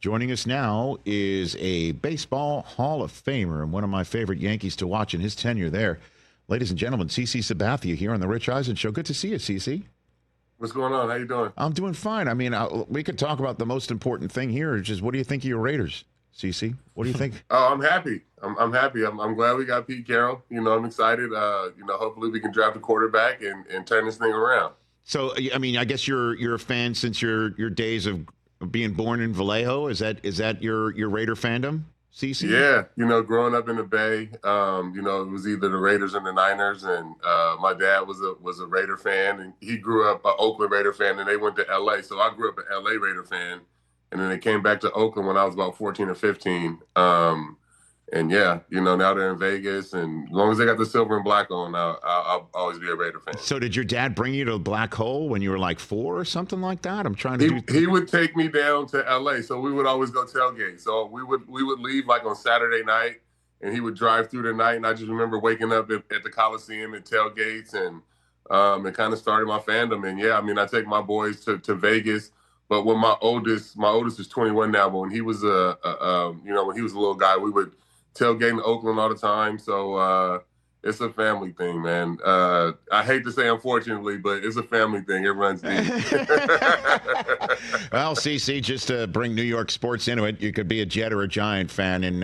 Joining us now is a baseball Hall of Famer and one of my favorite Yankees to watch in his tenure there. Ladies and gentlemen, CC Sabathia here on the Rich Eisen Show. Good to see you, CC. What's going on? How you doing? I'm doing fine. I mean, we could talk about the most important thing here, which is what do you think of your Raiders, CC? What do you think? Oh, I'm happy. I'm happy. I'm glad we got Pete Carroll. I'm excited. Hopefully we can draft a quarterback and turn this thing around. So, I mean, I guess you're a fan since your days of being born in Vallejo. Is that your Raider fandom, CC? Yeah, growing up in the Bay, it was either the Raiders and the Niners, and my dad was a Raider fan, and he grew up an Oakland Raider fan, and they went to LA. So I grew up an LA Raider fan, and then they came back to Oakland when I was about 14 or 15. And yeah, now they're in Vegas, and as long as they got the silver and black on, I'll always be a Raider fan. So did your dad bring you to the Black Hole when you were like 4 or something like that? I'm trying to He would take me down to LA, so we would always go tailgate. So we would leave like on Saturday night, and he would drive through the night. And I just remember waking up at the Coliseum at tailgates, and it kind of started my fandom. And yeah, I mean, I take my boys to Vegas. But when my oldest is 21 now, but when he was when he was a little guy, we would tailgate in Oakland all the time. So it's a family thing, man. I hate to say unfortunately, but it's a family thing. It runs deep. Well, CC, just to bring New York sports into it, you could be a Jet or a Giant fan, and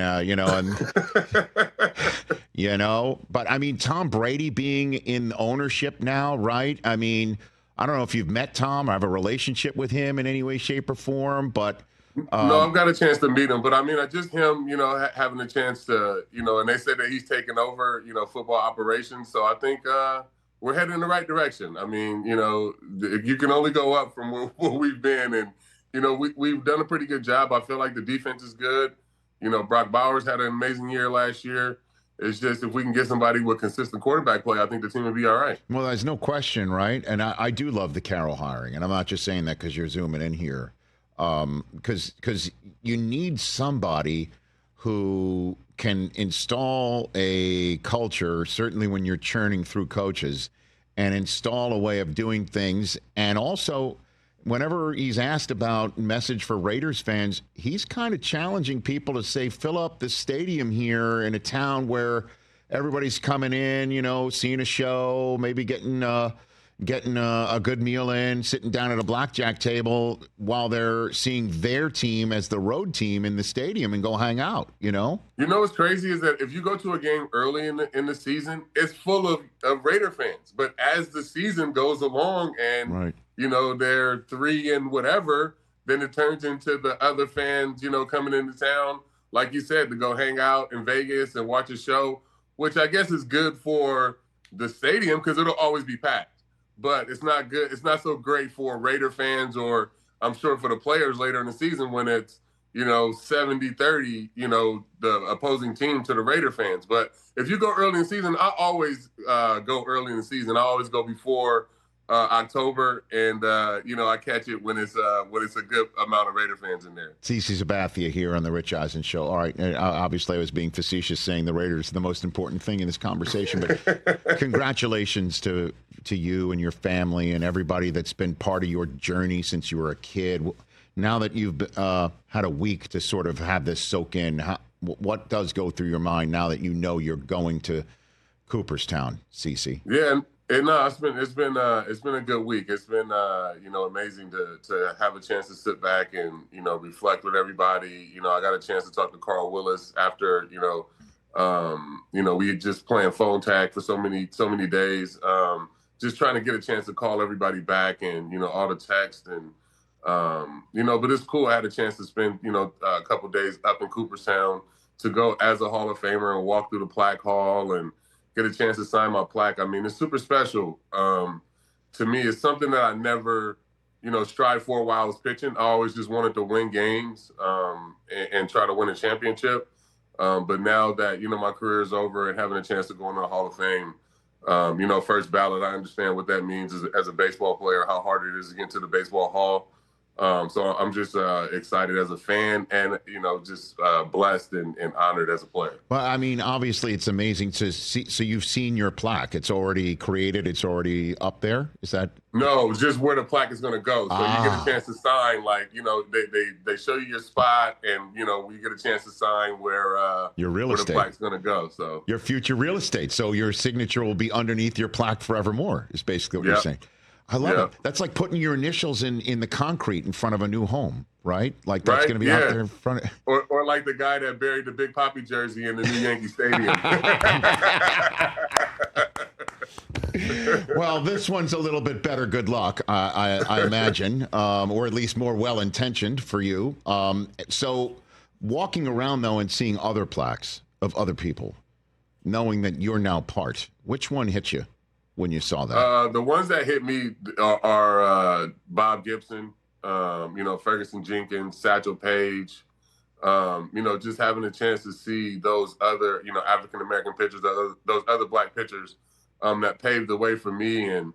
but I mean, Tom Brady being in ownership now, right? I mean, I don't know if you've met Tom or have a relationship with him in any way, shape, or form, but no, I've got a chance to meet him, but I mean, just him, having a chance to, and they said that he's taken over, football operations. So I think we're heading in the right direction. I mean, you can only go up from where we've been, and we've done a pretty good job. I feel like the defense is good. Brock Bowers had an amazing year last year. It's just if we can get somebody with consistent quarterback play, I think the team will be all right. Well, there's no question, right? And I do love the Carroll hiring, and I'm not just saying that because you're zooming in here. Because you need somebody who can install a culture, certainly when you're churning through coaches, and install a way of doing things. And also, whenever he's asked about message for Raiders fans, he's kind of challenging people to say, fill up the stadium here in a town where everybody's coming in, seeing a show, maybe getting a good meal in, sitting down at a blackjack table while they're seeing their team as the road team in the stadium and go hang out, what's crazy is that if you go to a game early in the season, it's full of Raider fans. But as the season goes along and, right. They're 3 and whatever, then it turns into the other fans, coming into town, like you said, to go hang out in Vegas and watch a show, which I guess is good for the stadium because it'll always be packed. But it's not good. It's not so great for Raider fans, or I'm sure for the players later in the season when it's, 70-30, the opposing team to the Raider fans. But if you go early in the season, I always go early in the season. I always go before October, and I catch it when it's a good amount of Raider fans in there. CC Sabathia here on the Rich Eisen Show. All right, obviously I was being facetious saying the Raiders are the most important thing in this conversation, but congratulations to you and your family and everybody that's been part of your journey since you were a kid. Now that you've had a week to sort of have this soak in, what does go through your mind now that you're going to Cooperstown, CC? Yeah. No, it's been a good week. It's been amazing to have a chance to sit back and reflect with everybody. I got a chance to talk to Carl Willis after we had just playing phone tag for so many days. Just trying to get a chance to call everybody back and all the text and but it's cool. I had a chance to spend a couple days up in Cooperstown to go as a Hall of Famer and walk through the plaque hall and get a chance to sign my plaque. I mean, it's super special. To me, it's something that I never, strive for while I was pitching. I always just wanted to win games and try to win a championship. But now that, my career is over and having a chance to go into the Hall of Fame, first ballot, I understand what that means as a baseball player, how hard it is to get into the baseball hall. So I'm just excited as a fan and, just blessed and honored as a player. Well, I mean, obviously it's amazing to see. So you've seen your plaque. It's already created. It's already up there. Is that? No, just where the plaque is going to go. So you get a chance to sign, they show you your spot, and we get a chance to sign where your real where estate. the plaque's going to go. So your future real estate. So your signature will be underneath your plaque forevermore. Is basically what you're saying. I love it. That's like putting your initials in the concrete in front of a new home, right? Like that's going to be out there in front of... Or like the guy that buried the Big Papi jersey in the new Yankee Stadium. Well, this one's a little bit better. Good luck, I imagine, or at least more well-intentioned for you. So walking around, though, and seeing other plaques of other people, knowing that you're now part, which one hit you when you saw that? The ones that hit me are Bob Gibson, Ferguson Jenkins, Satchel Paige, just having a chance to see those other, African-American pitchers, those other black pitchers that paved the way for me. And,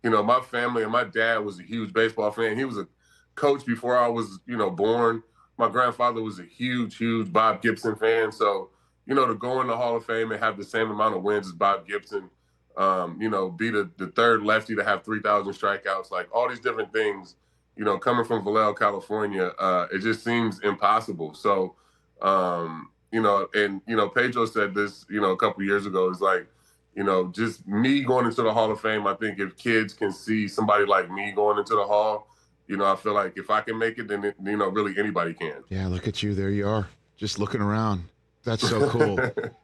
my family and my dad was a huge baseball fan. He was a coach before I was, born. My grandfather was a huge, huge Bob Gibson fan. So, to go in the Hall of Fame and have the same amount of wins as Bob Gibson, be the third lefty to have 3,000 strikeouts, like all these different things, coming from Vallejo, California, it just seems impossible. So, Pedro said this, a couple years ago, it's like, just me going into the Hall of Fame, I think if kids can see somebody like me going into the Hall, I feel like if I can make it, then, really anybody can. Yeah, look at you. There you are, just looking around. That's so cool.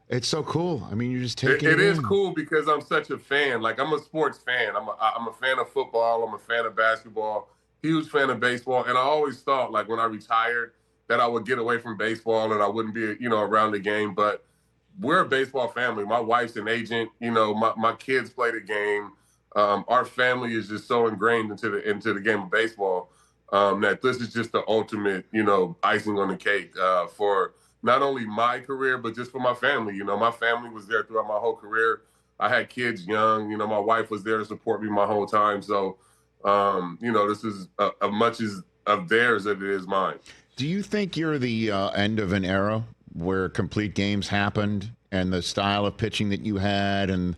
It's so cool. I mean, you're just taking it is in. Cool because I'm such a fan. Like, I'm a sports fan. I'm a fan of football. I'm a fan of basketball. Huge fan of baseball. And I always thought, like, when I retired, that I would get away from baseball and I wouldn't be, around the game. But we're a baseball family. My wife's an agent. My kids play the game. Our family is just so ingrained into the game of baseball that this is just the ultimate, icing on the cake for not only my career, but just for my family. My family was there throughout my whole career. I had kids young. My wife was there to support me my whole time. So, this is as much as of theirs as it is mine. Do you think you're the end of an era where complete games happened and the style of pitching that you had? And,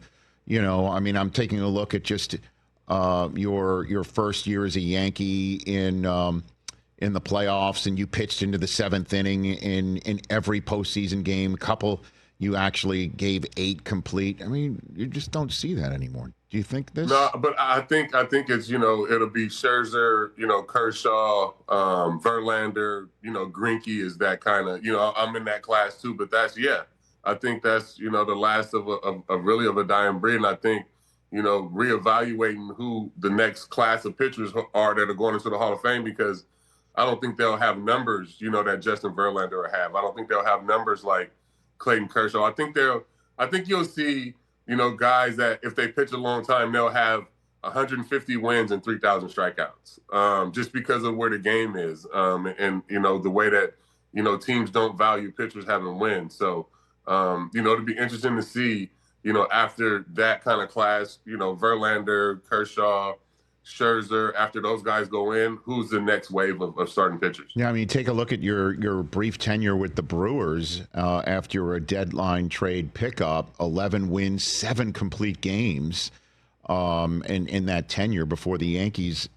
I mean, I'm taking a look at just your first year as a Yankee in the playoffs, and you pitched into the seventh inning in every postseason game. A couple, you actually gave 8 complete. I mean, you just don't see that anymore. Do you think this? No, but I think it's, it'll be Scherzer, Kershaw, Verlander, Greinke is that kind of, I'm in that class too, but I think that's, the last of a dying breed. And I think, reevaluating who the next class of pitchers are that are going into the Hall of Fame, because I don't think they'll have numbers, that Justin Verlander will have. I don't think they'll have numbers like Clayton Kershaw. I think you'll see, guys that if they pitch a long time, they'll have 150 wins and 3,000 strikeouts, just because of where the game is, and the way that teams don't value pitchers having wins. So it'll be interesting to see, after that kind of class, Verlander, Kershaw, Scherzer, after those guys go in, who's the next wave of starting pitchers? Yeah, I mean, take a look at your brief tenure with the Brewers after a deadline trade pickup, 11 wins, 7 complete games in that tenure before the Yankees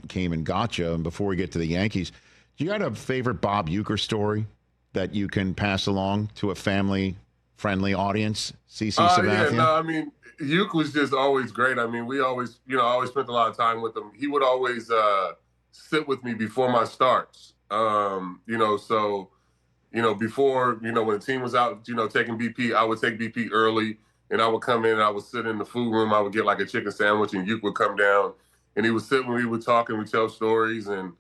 came and got you. And before we get to the Yankees, do you got a favorite Bob Uecker story that you can pass along to a family-friendly audience? CC Sabathia? Yeah, no, I mean, Uecker was just always great. I mean, we always, I always spent a lot of time with him. He would always sit with me before my starts. Before, when the team was out, taking BP, I would take BP early, and I would come in and I would sit in the food room. I would get like a chicken sandwich, and Uecker would come down, and he would sit when we would talk and we tell stories. And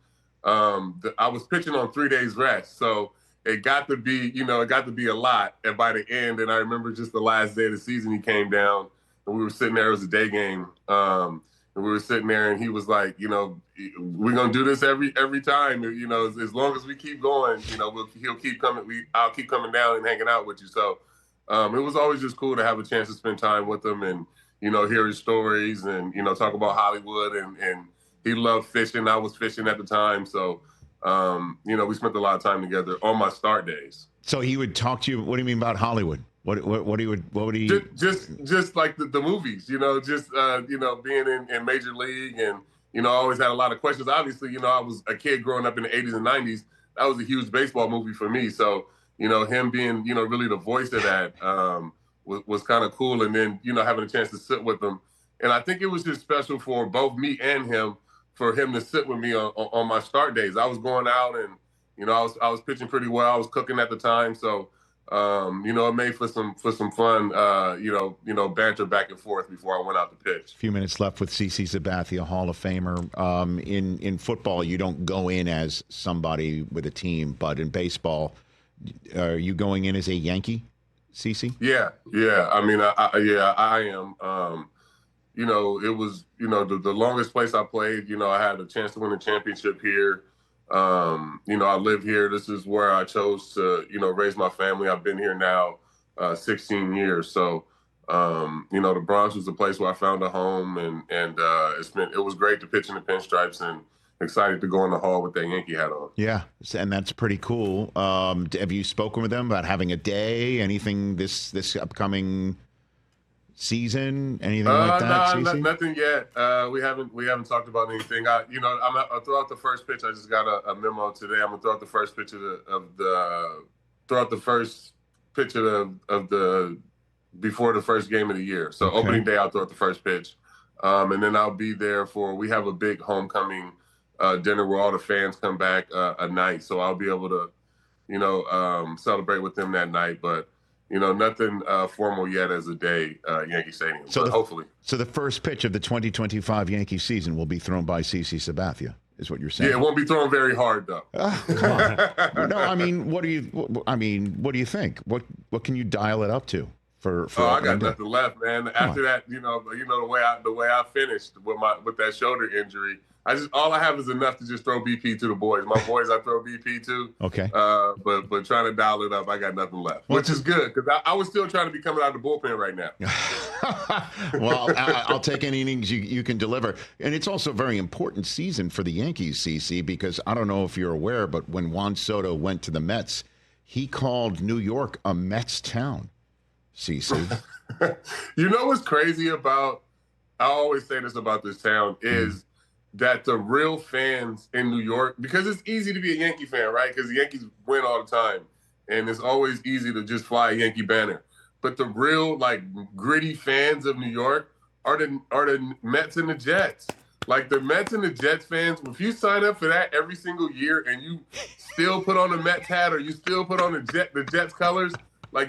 I was pitching on 3 days rest, so it got to be, a lot. And by the end, and I remember just the last day of the season, he came down. And we were sitting there, it was a day game. And we were sitting there and he was like, we're going to do this every time. As long as we keep going, he'll keep coming. I'll keep coming down and hanging out with you. So it was always just cool to have a chance to spend time with him and, hear his stories and, talk about Hollywood and he loved fishing. I was fishing at the time. So, we spent a lot of time together on my start days. So he would talk to you. What do you mean about Hollywood? What would he? Just like the movies, being in Major League, and I always had a lot of questions. Obviously, I was a kid growing up in the 80s and 90s. That was a huge baseball movie for me. So, him being really the voice of that was kind of cool. And then having a chance to sit with him, and I think it was just special for both me and him, for him to sit with me on my start days. I was going out and I was pitching pretty well. I was cooking at the time, so. It made for some fun, banter back and forth before I went out to pitch. A few minutes left with CC Sabathia, Hall of Famer. In football, you don't go in as somebody with a team, but in baseball, are you going in as a Yankee, CC? Yeah. I mean, I am. It was the longest place I played. I had a chance to win a championship here. I live here. This is where I chose to, raise my family. I've been here now 16 years. So, the Bronx was the place where I found a home, and it was great to pitch in the pinstripes, and excited to go in the hall with that Yankee hat on. Yeah, and that's pretty cool. Have you spoken with them about having a day, anything this upcoming season, anything like that? No, nothing yet. We haven't talked about anything. I'm throw out the first pitch. I just got a memo today. I'm gonna throw out the first pitch of the before the first game of the year. So opening day, I'll throw out the first pitch, and then I'll be there we have a big homecoming dinner where all the fans come back a night. So I'll be able to celebrate with them that night, but. Nothing formal yet as a day, Yankee Stadium, but hopefully. So the first pitch of the 2025 Yankee season will be thrown by CC Sabathia, is what you're saying? Yeah, it won't be thrown very hard, though. Come on. No, I mean, what do you think? What can you dial it up to? I got nothing left, man. After that, the way I finished with that shoulder injury, all I have is enough to just throw BP to the boys. My boys, I throw BP to. Okay. But trying to dial it up, I got nothing left, which is good because I was still trying to be coming out of the bullpen right now. Well, I'll take any innings you can deliver, and it's also a very important season for the Yankees, CC, because I don't know if you're aware, but when Juan Soto went to the Mets, he called New York a Mets town. CC. What's crazy about? I always say this about this town is. That the real fans in New York, because it's easy to be a Yankee fan, right? Because the Yankees win all the time, and it's always easy to just fly a Yankee banner. But the real, gritty fans of New York are the Mets and the Jets. Like the Mets and the Jets fans, if you sign up for that every single year and you still put on a Mets hat or you still put on the Jets colors,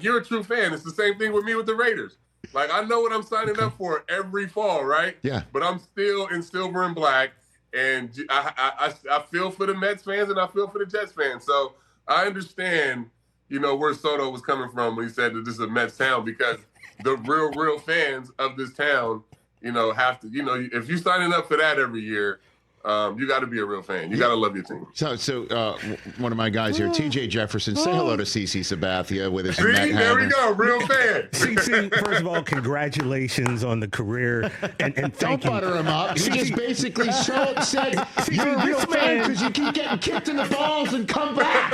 you're a true fan. It's the same thing with me with the Raiders. I know what I'm signing up for every fall, right? Yeah. But I'm still in silver and black, and I feel for the Mets fans and I feel for the Jets fans. So I understand, where Soto was coming from when he said that this is a Mets town, because the real fans of this town, have to, if you're signing up for that every year, you got to be a real fan. You got to love your team. So one of my guys here, TJ Jefferson, say hello to CC Sabathia with his Met hat. There we go, real fan. CC, first of all, congratulations on the career, and don't butter him up. He just basically said you're a real fan because you keep getting kicked in the balls and come back.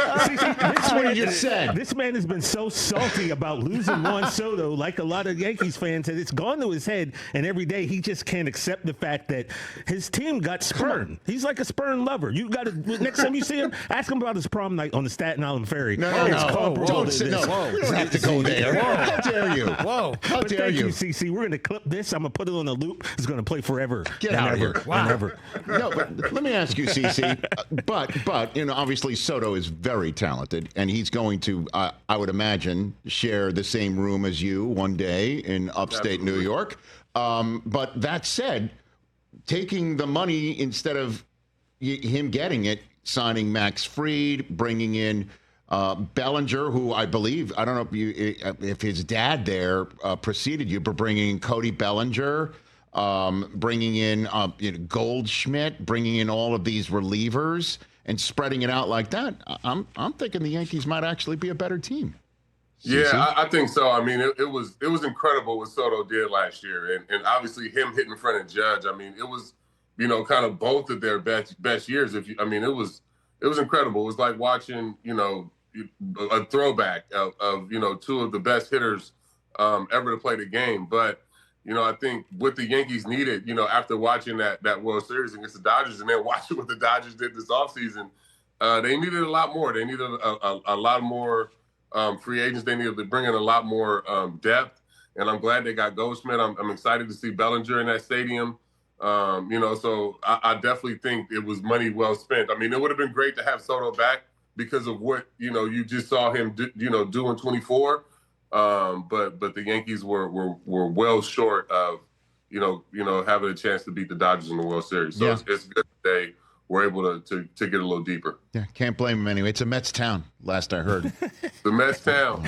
That's what he just said. This man has been so salty about losing Juan Soto, like a lot of Yankees fans, and it's gone to his head. And every day he just can't accept the fact that his team got spurned. He's like a spurned lover. You got to next time you see him, ask him about his prom night on the Staten Island ferry. No. We don't have to go there. How dare you? Whoa! How dare you, CC? We're going to clip this. I'm going to put it on a loop. It's going to play forever. Get out of here! Wow. Never. No, but let me ask you, CC. But obviously Soto is very talented, and he's going to, I would imagine, share the same room as you one day in upstate New York. But that said, taking the money instead of him getting it, signing Max Fried, bringing in Bellinger, who I believe, I don't know if his dad there preceded you, but bringing in Cody Bellinger, bringing in Goldschmidt, bringing in all of these relievers and spreading it out like that. I'm thinking the Yankees might actually be a better team. Yeah, I think so. I mean, it was incredible what Soto did last year, and obviously him hitting in front of Judge. I mean, it was you know, kind of both of their best years. It was incredible. It was like watching, you know, a throwback of you know, two of the best hitters ever to play the game. But you know, I think what the Yankees needed, you know, after watching that World Series against the Dodgers and then watching what the Dodgers did this offseason, they needed a lot more. They needed a lot more free agents. They needed to bring in a lot more depth. And I'm glad they got Goldschmidt. I'm excited to see Bellinger in that stadium. You know, so I definitely think it was money well spent. I mean, it would have been great to have Soto back because of what, you know, you just saw him do in 24. But the Yankees were well short of, you know, having a chance to beat the Dodgers in the World Series. So it's good that they were able to get a little deeper. Yeah, can't blame him anyway. It's a Mets town, last I heard. The Mets town.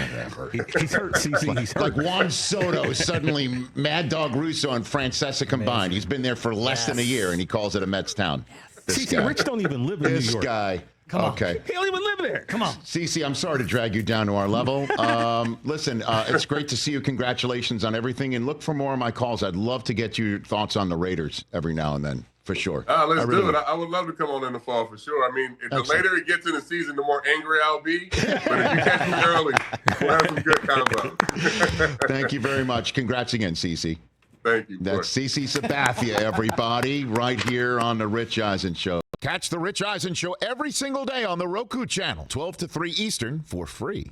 He's hurt, CC. He's hurt. Like Juan Soto, suddenly Mad Dog Russo and Francesa combined. He's been there for less than a year, and he calls it a Mets town. CC, Rich don't even live in New York. This guy. Come on. Okay. He don't even live there. Come on. Cece, I'm sorry to drag you down to our level. Listen, it's great to see you. Congratulations on everything. And look for more of my calls. I'd love to get your thoughts on the Raiders every now and then, for sure. Let's do it. I would love to come on in the fall for sure. I mean, the later it gets in the season, the more angry I'll be. But if you catch me early, we'll have some good combos. Thank you very much. Congrats again, Cece. Thank you. That's Cece Sabathia, everybody, right here on the Rich Eisen Show. Catch the Rich Eisen Show every single day on the Roku channel, 12 to 3 Eastern, for free.